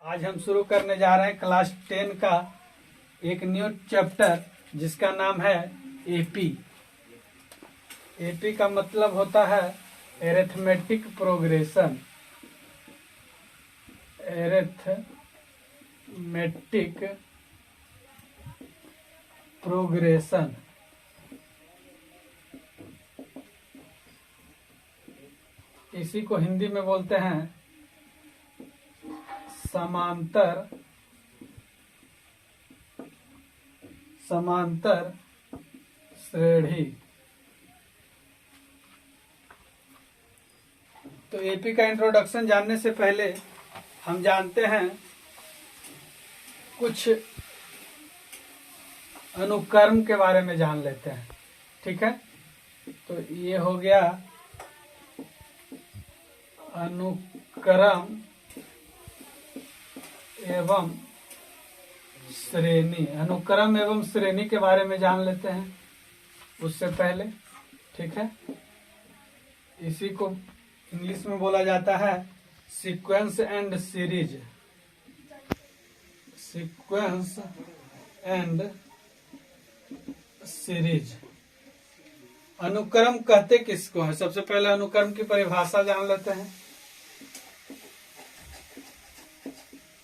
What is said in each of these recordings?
आज हम शुरू करने जा रहे हैं क्लास 10 का एक न्यू चैप्टर जिसका नाम है एपी। एपी का मतलब होता है एरिथमेटिक प्रोग्रेशन। एरिथमेटिक प्रोग्रेशन इसी को हिंदी में बोलते हैं समांतर श्रेणी। तो एपी का इंट्रोडक्शन जानने से पहले हम जानते हैं कुछ अनुक्रम के बारे में जान लेते हैं। ठीक है, तो ये हो गया अनुक्रम एवं श्रेणी। अनुक्रम एवं श्रेणी के बारे में जान लेते हैं उससे पहले। ठीक है, इसी को इंग्लिश में बोला जाता है sequence and series. Sequence and series. अनुक्रम कहते किसको है? सबसे पहले अनुक्रम की परिभाषा जान लेते हैं।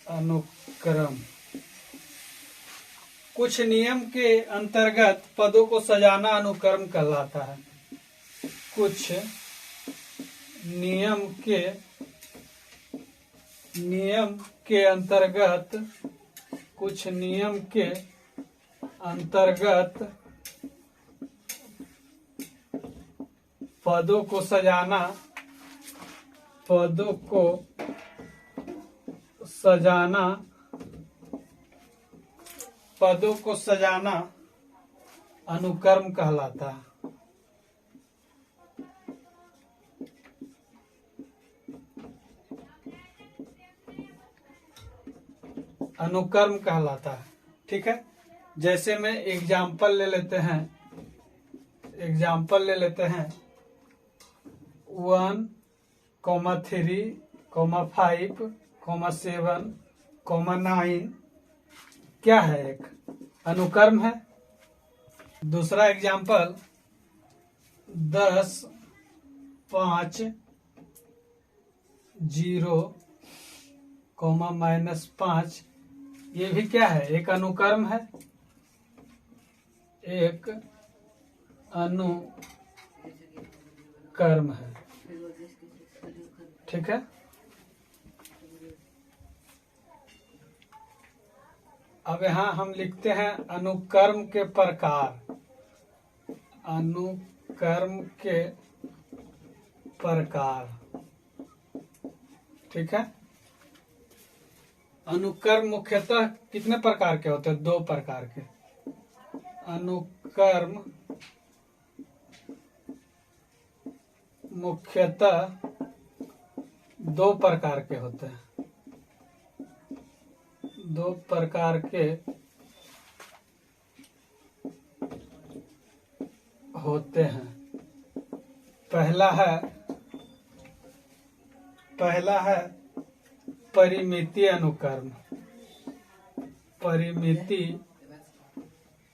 अनुक्रम कुछ नियम के अंतर्गत पदों को सजाना अनुक्रम कहलाता है। कुछ नियम के अंतर्गत पदों को सजाना अनुक्रम कहलाता है। अनुक्रम कहलाता है। ठीक है, जैसे में एग्जाम्पल ले लेते हैं 1, 3, 5, 7, 9 क्या है? एक अनुक्रम है। दूसरा एग्जाम्पल 10, 5, 0, -5 ये भी क्या है? एक अनुक्रम है। एक अनुक्रम है। ठीक है, अब यहाँ हम लिखते हैं अनुक्रम के प्रकार। अनुक्रम के प्रकार। ठीक है, अनुक्रम मुख्यतः कितने प्रकार के होते हैं? 2 प्रकार के। अनुक्रम मुख्यतः 2 प्रकार के होते हैं। 2 प्रकार के होते हैं। पहला है परिमितीय अनुक्रम। परिमितीय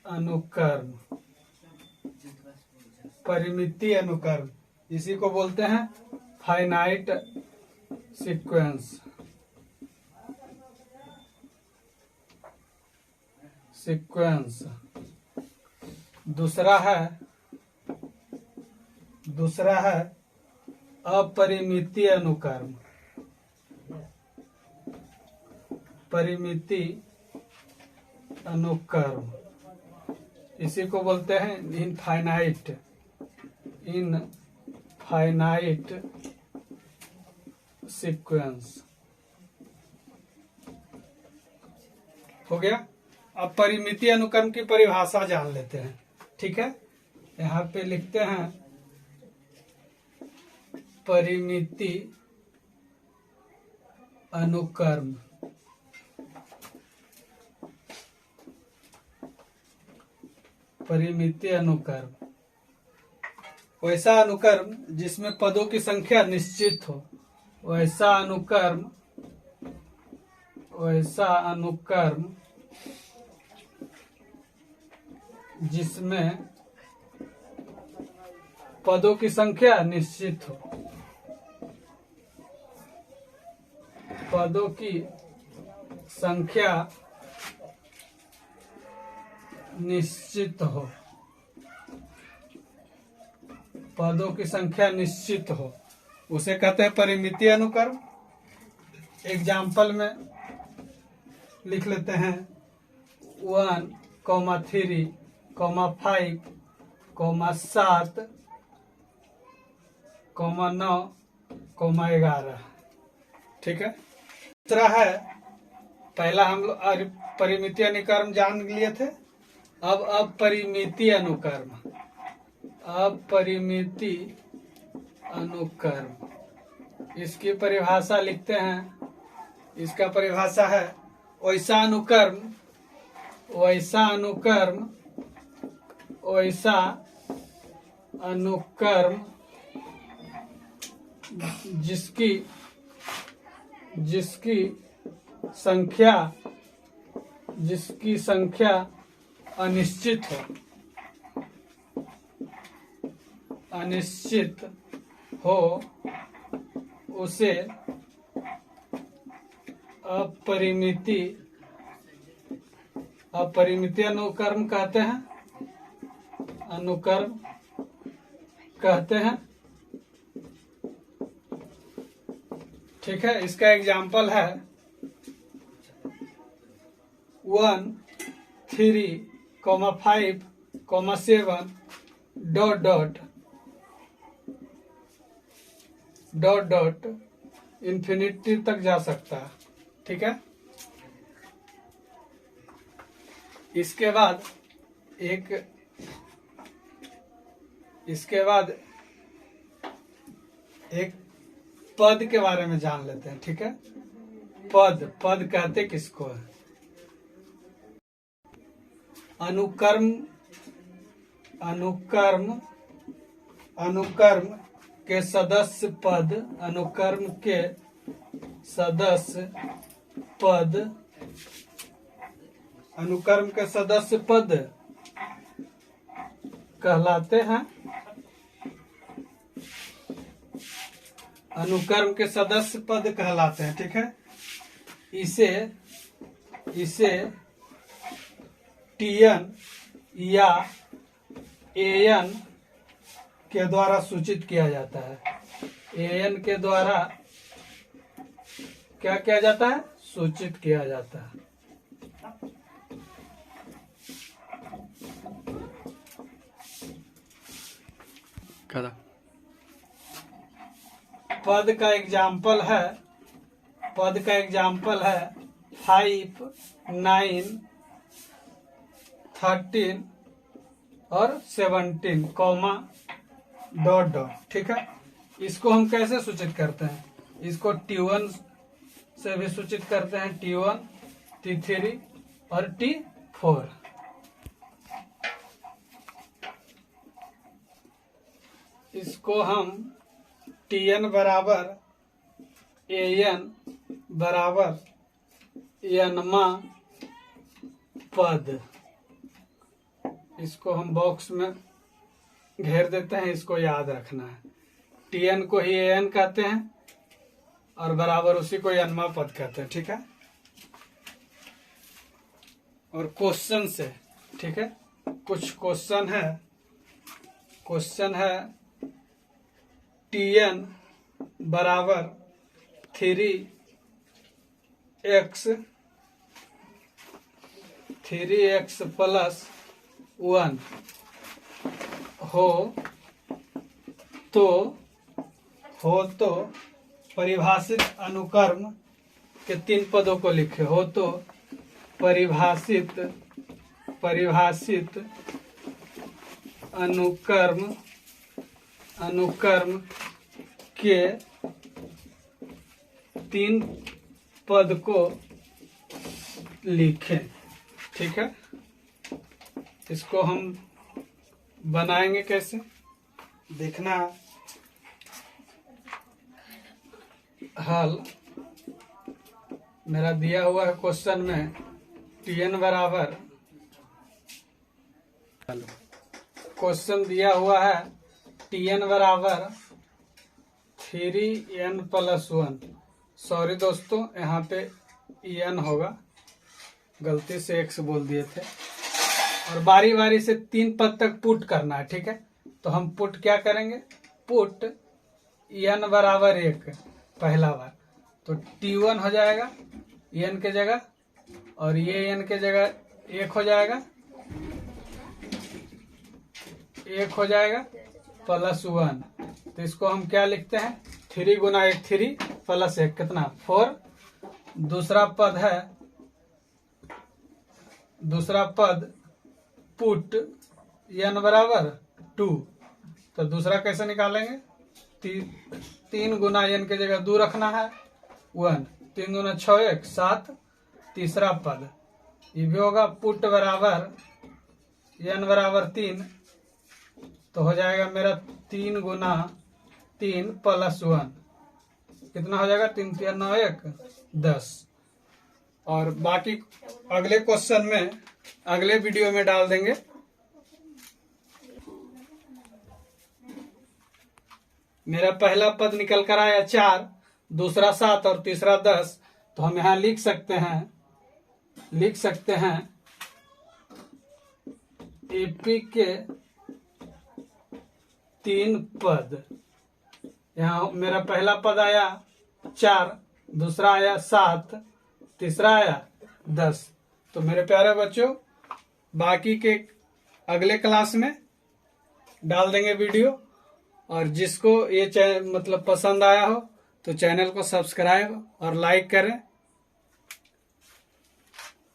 अनुक्रम इसी को बोलते हैं फाइनाइट सीक्वेंस। दूसरा है अपरिमितीय अनुक्रम। परिमिति अनुक्रम इसी को बोलते हैं इनफाइनाइट सीक्वेंस। हो गया। अब परिमिति अनुक्रम की परिभाषा जान लेते हैं। ठीक है, यहाँ पे लिखते हैं परिमिति अनुक्रम। परिमिति अनुक्रम वैसा अनुक्रम जिसमें पदों की संख्या निश्चित हो। वैसा अनुक्रम वैसा अनुक्रम जिसमें पदों की संख्या निश्चित हो। पदों की संख्या निश्चित हो। पदों की संख्या निश्चित हो उसे कहते हैं परिमितीय अनुक्रम। एग्जाम्पल में लिख लेते हैं 1, 3, 5, 7, 9, 11। ठीक है। दूसरा है, पहला हम लोग परिमितीय अनुक्रम जान लिए थे। अब अपरिमितीय अनुक्रम। अपरिमितीय अनुक्रम, इसकी परिभाषा लिखते हैं। इसका परिभाषा है वैसा अनुक्रम जिसकी संख्या अनिश्चित हो उसे अपरिमितीय अनुक्रम कहते हैं। ठीक है। इसका एग्जाम्पल है 1, 3, 5, 7 ... इंफिनिटी तक जा सकता है। ठीक है। इसके बाद एक पद के बारे में जान लेते हैं। ठीक है। पद कहते किसको है? अनुक्रम के सदस्य पद कहलाते हैं। अनुक्रम के सदस्य पद कहलाते हैं। ठीक है। इसे TN या AN के द्वारा सूचित किया जाता है। AN के द्वारा क्या किया जाता है? सूचित किया जाता है। पद का एग्जाम्पल है 5, 9, 13 और 17, ... ठीक है। इसको हम कैसे सूचित करते हैं? इसको T1 से भी सूचित करते हैं। T1, T3 और T4। इसको हम TN बराबर AN बराबर Nवा पद, इसको हम बॉक्स में घेर देते हैं। इसको याद रखना है। TN को ही AN कहते हैं और बराबर उसी को Nवा पद कहते हैं। ठीक है। और क्वेश्चन से, ठीक है, कुछ क्वेश्चन है TN बराबर 3x प्लस 1 हो तो परिभाषित अनुक्रम के 3 पदों को लिखे। हो तो परिभाषित अनुक्रम के 3 पद को लिखें। ठीक है। इसको हम बनाएंगे कैसे, देखना। हल मेरा दिया हुआ है क्वेश्चन में Tn बराबर, क्वेश्चन दिया हुआ है Tn बराबर 3n+1। सॉरी दोस्तों, यहाँ पे En होगा, गलती से x बोल दिए थे। और बारी बारी से 3 पद तक पुट करना है, ठीक है। तो हम पुट क्या करेंगे, पुट n बराबर 1 पहला बार, तो T1 हो जाएगा n के जगह, और ये n के जगह 1 हो जाएगा, 1 हो जाएगा +1। तो इसको हम क्या लिखते हैं, 3 गुना 1 3 + 1 कितना 4। दूसरा पद पुट n बराबर 2। तो दूसरा कैसे निकालेंगे, 3 गुना n के जगह 2 रखना है, 1, 3 गुना 6 1 7। तीसरा पद ये भी होगा पुट बराबर n बराबर 3, तो हो जाएगा मेरा 3 गुना 3 +1 कितना हो जाएगा, 3 3 9 1 10। और बाकी अगले क्वेश्चन में अगले वीडियो में डाल देंगे। मेरा पहला पद निकल कर आया 4, दूसरा 7 और तीसरा 10। तो हम यहाँ लिख सकते हैं एपी के 3 पद। यहाँ मेरा पहला पद आया 4, दूसरा आया 7, तीसरा आया 10। तो मेरे प्यारे बच्चों, बाकी के अगले क्लास में डाल देंगे वीडियो। और जिसको ये मतलब पसंद आया हो तो चैनल को सब्सक्राइब और लाइक करें।